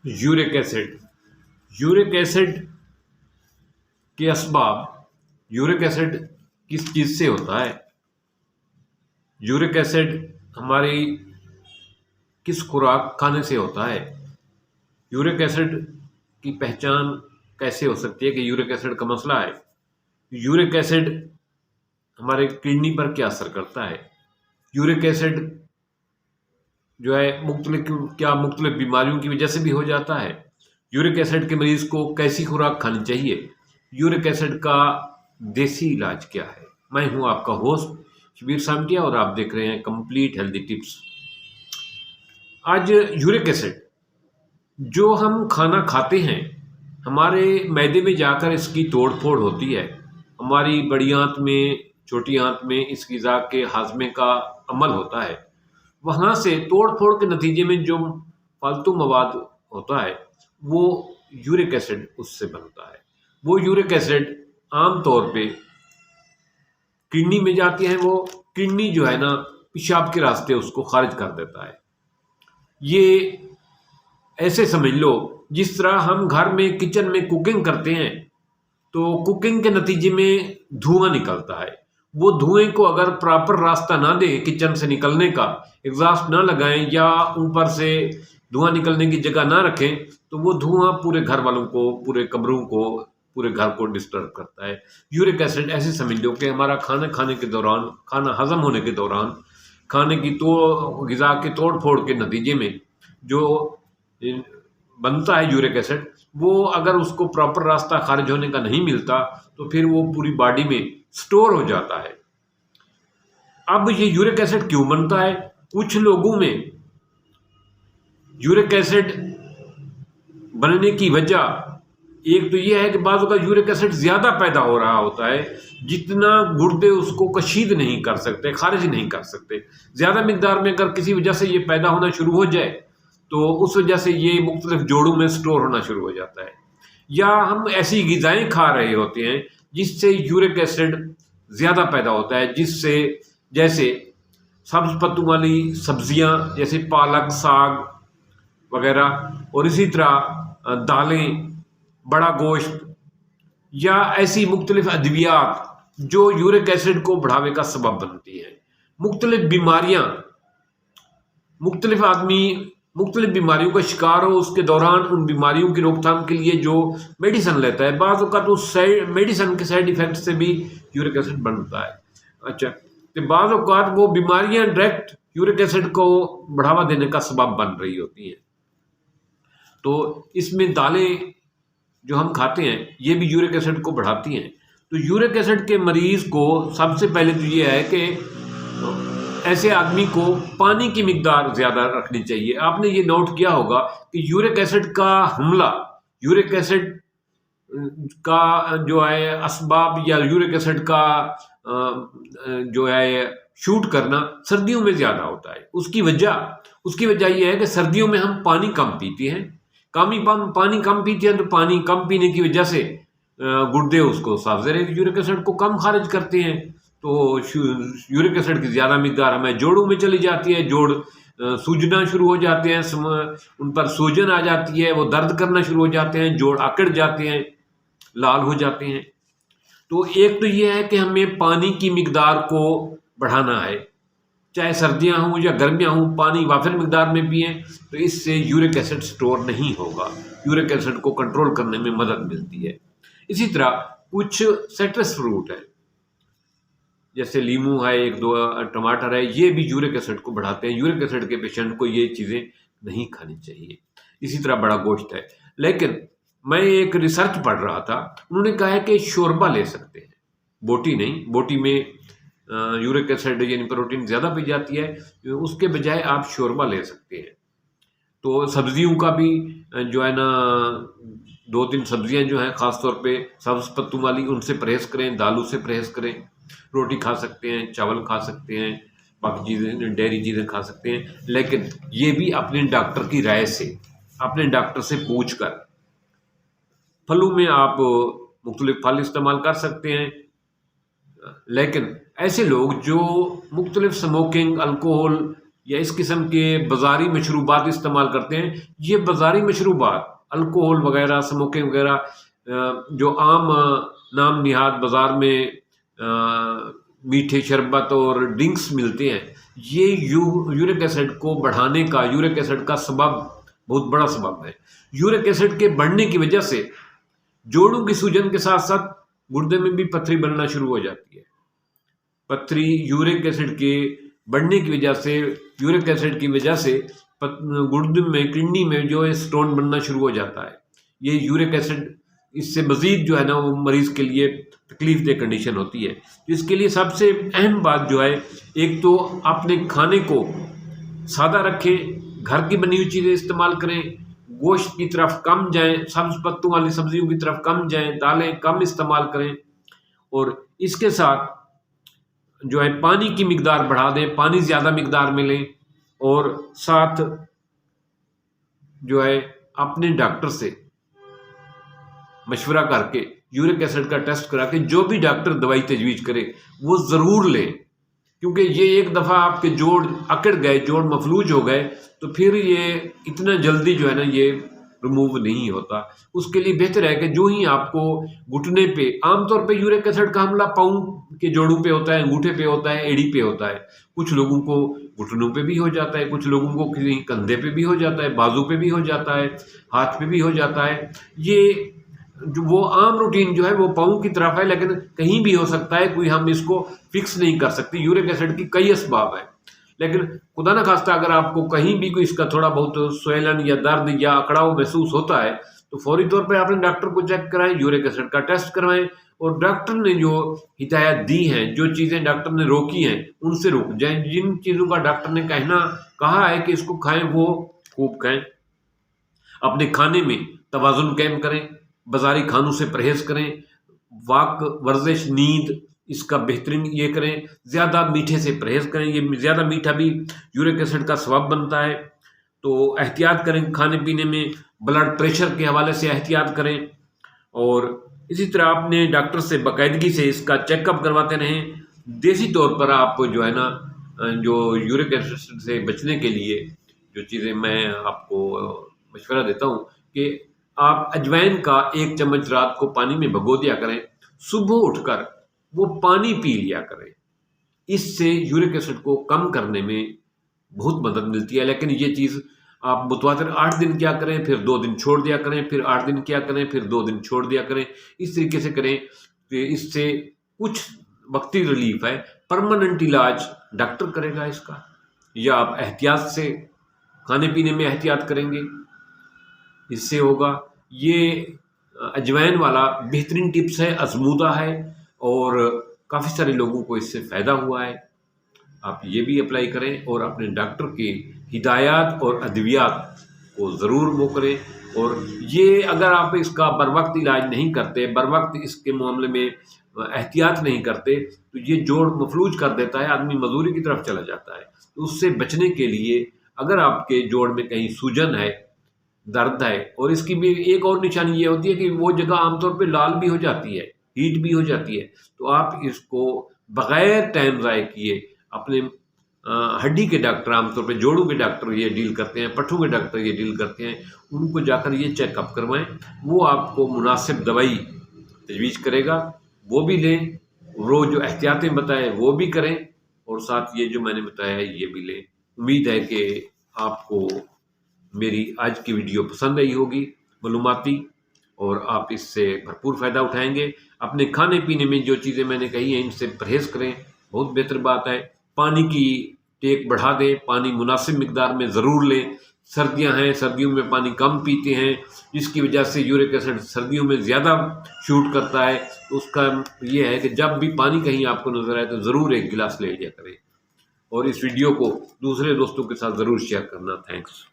York acid York acid کے اسباب. York acid کس چیز سے ہوتا ہے؟ یورک ایسڈ ہماری کس خوراک کھانے سے ہوتا ہے؟ یورک ایسڈ کی پہچان کیسے ہو سکتی ہے کہ یورک ایسڈ کا مسئلہ ہے؟ یورک ایسڈ ہمارے کڈنی پر کیا اثر کرتا ہے؟ یورک ایسڈ جو ہے مختلف بیماریوں کی وجہ سے بھی ہو جاتا ہے. یورک ایسڈ کے مریض کو کیسی خوراک کھانی چاہیے؟ یورک ایسڈ کا دیسی علاج کیا ہے؟ میں ہوں آپ کا ہوسٹ شبیر سامٹیا اور آپ دیکھ رہے ہیں کمپلیٹ ہیلدی ٹپس. آج یورک ایسڈ جو ہم کھانا کھاتے ہیں ہمارے معدے میں جا کر اس کی توڑ پھوڑ ہوتی ہے. ہماری بڑی آنت میں چھوٹی آنت میں اس غذا کے ہاضمے کا عمل ہوتا ہے. وہاں سے توڑ پھوڑ کے نتیجے میں جو فالتو مواد ہوتا ہے وہ یورک ایسڈ اس سے بنتا ہے. وہ یورک ایسڈ عام طور پہ کڈنی میں جاتی ہیں. وہ کڈنی جو ہے نا پیشاب کے راستے اس کو خارج کر دیتا ہے. یہ ایسے سمجھ لو جس طرح ہم گھر میں کچن میں کوکنگ کرتے ہیں تو کوکنگ کے نتیجے میں دھواں نکلتا ہے. وہ دھوئیں کو اگر پراپر راستہ نہ دے کچن سے نکلنے کا، ایگزاسٹ نہ لگائیں یا اوپر سے دھواں نکلنے کی جگہ نہ رکھیں تو وہ دھواں پورے گھر والوں کو، پورے کمروں کو، پورے گھر کو ڈسٹرب کرتا ہے. یورک ایسڈ ایسے سمجھ لو کہ ہمارا کھانا کھانے کے دوران، کھانا ہضم ہونے کے دوران، کھانے کی غذا کے توڑ پھوڑ کے نتیجے میں جو بنتا ہے یورک ایسڈ، وہ اگر اس کو پراپر راستہ خارج ہونے کا نہیں ملتا تو پھر وہ پوری باڈی میں سٹور ہو جاتا ہے. اب یہ یورک ایسڈ کیوں بنتا ہے؟ کچھ لوگوں میں یورک ایسڈ بننے کی وجہ ایک تو یہ ہے کہ بعض اوقات یورک ایسڈ زیادہ پیدا ہو رہا ہوتا ہے جتنا گردے اس کو کشید نہیں کر سکتے، خارج نہیں کر سکتے. زیادہ مقدار میں اگر کسی وجہ سے یہ پیدا ہونا شروع ہو جائے تو اس وجہ سے یہ مختلف جوڑوں میں سٹور ہونا شروع ہو جاتا ہے. یا ہم ایسی غذائیں کھا رہے ہوتے ہیں جس سے یورک ایسڈ زیادہ پیدا ہوتا ہے، جس سے جیسے سبز پتوں والی سبزیاں جیسے پالک، ساگ وغیرہ، اور اسی طرح دالیں، بڑا گوشت، یا ایسی مختلف ادویات جو یورک ایسڈ کو بڑھاوے کا سبب بنتی ہیں. مختلف بیماریاں، مختلف آدمی مختلف بیماریوں کا شکار ہو، اس کے دوران ان بیماریوں کی روک تھام کے لیے جو میڈیسن لیتا ہے، بعض اوقات اس میڈیسن کے سائیڈ ایفیکٹ سے بھی یورک ایسڈ بنتا ہے. اچھا، تو بعض اوقات وہ بیماریاں ڈائریکٹ یورک ایسڈ کو بڑھاوا دینے کا سبب بن رہی ہوتی ہیں. تو اس میں دالیں جو ہم کھاتے ہیں یہ بھی یورک ایسڈ کو بڑھاتی ہیں. تو یورک ایسڈ کے مریض کو سب سے پہلے تو یہ ہے کہ ایسے آدمی کو پانی کی مقدار زیادہ رکھنی چاہیے. آپ نے یہ نوٹ کیا ہوگا کہ یورک ایسڈ کا حملہ، یورک ایسڈ کا جو ہے اسباب یا یورک ایسڈ کا جو ہے شوٹ کرنا سردیوں میں زیادہ ہوتا ہے. اس کی وجہ یہ ہے کہ سردیوں میں ہم پانی کم پیتے ہیں. پانی کم پیتے ہیں تو پانی کم پینے کی وجہ سے گردے اس کو صاف زیر یورک ایسڈ کو کم خارج کرتے ہیں. تو یورک ایسڈ کی زیادہ مقدار ہمیں جوڑوں میں چلی جاتی ہے، جوڑ سوجنا شروع ہو جاتے ہیں، ان پر سوجن آ جاتی ہے، وہ درد کرنا شروع ہو جاتے ہیں، جوڑ اکڑ جاتے ہیں، لال ہو جاتے ہیں. تو ایک تو یہ ہے کہ ہمیں پانی کی مقدار کو بڑھانا ہے، چاہے سردیاں ہوں یا گرمیاں ہوں، پانی وافر مقدار میں پئیں تو اس سے یورک ایسڈ سٹور نہیں ہوگا، یورک ایسڈ کو کنٹرول کرنے میں مدد ملتی ہے. اسی طرح کچھ سٹرس فروٹ ہے جیسے لیمو ہے، ایک دو ٹماٹر ہے، یہ بھی یورک ایسڈ کو بڑھاتے ہیں. یورک ایسڈ کے پیشنٹ کو یہ چیزیں نہیں کھانی چاہیے. اسی طرح بڑا گوشت ہے. لیکن میں ایک ریسرچ پڑھ رہا تھا، انہوں نے کہا ہے کہ شوربا لے سکتے ہیں، بوٹی نہیں، بوٹی میں یورک ایسڈ یعنی پروٹین زیادہ پی جاتی ہے، اس کے بجائے آپ شوربا لے سکتے ہیں. تو سبزیوں کا بھی جو ہے نا 2-3 سبزیاں جو ہیں خاص طور پہ سبز پتوں والی، ان سے پرہیز کریں، دالوں سے پرہیز کریں. روٹی کھا سکتے ہیں، چاول کھا سکتے ہیں، باقی چیزیں ڈیری چیزیں کھا سکتے ہیں، لیکن یہ بھی اپنے ڈاکٹر کی رائے سے، اپنے ڈاکٹر سے پوچھ کر. پھلوں میں آپ مختلف پھل استعمال کر سکتے ہیں، لیکن ایسے لوگ جو مختلف سموکنگ، الکوہل یا اس قسم کے بازاری مشروبات استعمال کرتے ہیں، یہ بازاری مشروبات الکوہل وغیرہ، اسموکنگ وغیرہ جو عام نام نہاد بازار میں میٹھے شربت اور ڈرنکس ملتے ہیں، یہ یورک ایسڈ کو بڑھانے کا، یورک ایسڈ کا سبب بہت بڑا سبب ہے۔ یورک ایسڈ کے بڑھنے کی وجہ سے جوڑوں کی سوجن کے ساتھ ساتھ گردے میں بھی پتھری بننا شروع ہو جاتی ہے۔ پتھری یورک ایسڈ کے بڑھنے کی وجہ سے، یورک ایسڈ کی وجہ سے گردے میں، کڈنی میں جو ہے سٹون بننا شروع ہو جاتا ہے۔ یہ یورک ایسڈ اس سے مزید جو ہے نا وہ مریض کے لیے تکلیف دہ کنڈیشن ہوتی ہے۔ اس کے لیے سب سے اہم بات جو ہے، ایک تو اپنے کھانے کو سادہ رکھیں، گھر کی بنی ہوئی چیزیں استعمال کریں، گوشت کی طرف کم جائیں، سبز پتوں والی سبزیوں کی طرف کم جائیں، دالیں کم استعمال کریں، اور اس کے ساتھ جو ہے پانی کی مقدار بڑھا دیں، پانی زیادہ مقدار میں لیں، اور ساتھ جو ہے اپنے ڈاکٹر سے مشورہ کر کے یورک ایسڈ کا ٹیسٹ کرا کے جو بھی ڈاکٹر دوائی تجویز کرے وہ ضرور لیں، کیونکہ یہ ایک دفعہ آپ کے جوڑ اکڑ گئے، جوڑ مفلوج ہو گئے تو پھر یہ اتنا جلدی جو ہے نا یہ ریموو نہیں ہوتا۔ اس کے لیے بہتر ہے کہ جو ہی آپ کو گھٹنے پہ، عام طور پہ یورک ایسڈ کا حملہ پاؤں کے جوڑوں پہ ہوتا ہے، انگوٹھے پہ ہوتا ہے، ایڑی پہ ہوتا ہے، کچھ لوگوں کو گھٹنوں پہ بھی ہو جاتا ہے، کچھ لوگوں کو کہیں کندھے پہ بھی ہو جاتا ہے، بازو پہ بھی ہو جاتا ہے، ہاتھ پہ بھی ہو جاتا ہے۔ یہ جو وہ عام روٹین جو ہے وہ پاؤں کی طرف ہے، لیکن کہیں بھی ہو سکتا ہے، کوئی ہم اس کو فکس نہیں کر سکتے۔ یورک ایسڈ کی کئی اسباب ہیں، لیکن خدا نہ خواستہ اگر آپ کو کہیں بھی کوئی اس کا تھوڑا بہت سویلن یا درد یا اکڑاؤ محسوس ہوتا ہے تو فوری طور پہ آپ نے ڈاکٹر کو چیک کرائیں، یورک ایسڈ کا ٹیسٹ کروائیں، اور ڈاکٹر نے جو ہدایت دی ہیں، جو چیزیں ڈاکٹر نے روکی ہیں ان سے رک جائیں۔ جن چیزوں کا ڈاکٹر نے کہا ہے کہ اس کو کھائیں وہ خوب کھائیں۔ اپنے کھانے میں توازن قائم کریں، بازاری کھانوں سے پرہیز کریں، واک، ورزش، نیند اس کا بہترین یہ کریں، زیادہ میٹھے سے پرہیز کریں، یہ زیادہ میٹھا بھی یورک ایسڈ کا سبب بنتا ہے، تو احتیاط کریں کھانے پینے میں، بلڈ پریشر کے حوالے سے احتیاط کریں، اور اسی طرح اپنے ڈاکٹر سے باقاعدگی سے اس کا چیک اپ کرواتے رہیں۔ دیسی طور پر آپ جو ہے نا جو یورک ایسڈ سے بچنے کے لیے جو چیزیں میں آپ کو مشورہ دیتا ہوں کہ آپ اجوائن کا 1 چمچ رات کو پانی میں بھگو دیا کریں، صبح اٹھ کر وہ پانی پی لیا کریں۔ اس سے یورک ایسڈ کو کم کرنے میں بہت مدد ملتی ہے، لیکن یہ چیز آپ متواتر 8 دن کیا کریں، پھر 2 دن چھوڑ دیا کریں، پھر 8 دن کیا کریں، پھر 2 دن چھوڑ دیا کریں، اس طریقے سے کریں کہ اس سے کچھ وقتی ریلیف ہے، پرماننٹ علاج ڈاکٹر کرے گا اس کا، یا آپ احتیاط سے کھانے پینے میں احتیاط کریں گے، اس سے ہوگا۔ یہ اجوائن والا بہترین ٹپس ہے، آزمودہ ہے، اور کافی سارے لوگوں کو اس سے فائدہ ہوا ہے۔ آپ یہ بھی اپلائی کریں اور اپنے ڈاکٹر کی ہدایات اور ادویات کو ضرور وہ کریں، اور یہ اگر آپ اس کا بر وقت علاج نہیں کرتے، بر وقت اس کے معاملے میں احتیاط نہیں کرتے تو یہ جوڑ مفلوج کر دیتا ہے، آدمی مزدوری کی طرف چلا جاتا ہے۔ تو اس سے بچنے کے لیے اگر آپ کے جوڑ میں کہیں سوجن ہے، درد ہے، اور اس کی بھی ایک اور نشانی یہ ہوتی ہے کہ وہ جگہ عام طور پہ لال بھی ہو جاتی ہے، ہیٹ بھی ہو جاتی ہے، تو آپ اس کو بغیر ٹائم ضائع کیے اپنے ہڈی کے ڈاکٹر، عام طور پہ جوڑوں کے ڈاکٹر یہ ڈیل کرتے ہیں، پٹھوں کے ڈاکٹر یہ ڈیل کرتے ہیں، ان کو جا کر یہ چیک اپ کروائیں، وہ آپ کو مناسب دوائی تجویز کرے گا، وہ بھی لیں، وہ جو احتیاطیں بتائیں وہ بھی کریں، اور ساتھ یہ جو میں نے بتایا ہے یہ بھی لیں۔ امید ہے کہ آپ کو میری آج کی ویڈیو پسند آئی ہوگی، معلوماتی، اور آپ اس سے بھرپور فائدہ اٹھائیں گے۔ اپنے کھانے پینے میں جو چیزیں میں نے کہی ہیں ان سے پرہیز کریں، بہت بہتر بات ہے۔ پانی کی ٹیک بڑھا دیں، پانی مناسب مقدار میں ضرور لیں۔ سردیاں ہیں، سردیوں میں پانی کم پیتے ہیں، جس کی وجہ سے یورک ایسڈ سردیوں میں زیادہ شوٹ کرتا ہے۔ تو اس کا یہ ہے کہ جب بھی پانی کہیں آپ کو نظر آئے تو ضرور 1 گلاس لے لیا کریں، اور اس ویڈیو کو دوسرے دوستوں کے ساتھ ضرور شیئر کرنا۔ تھینکس۔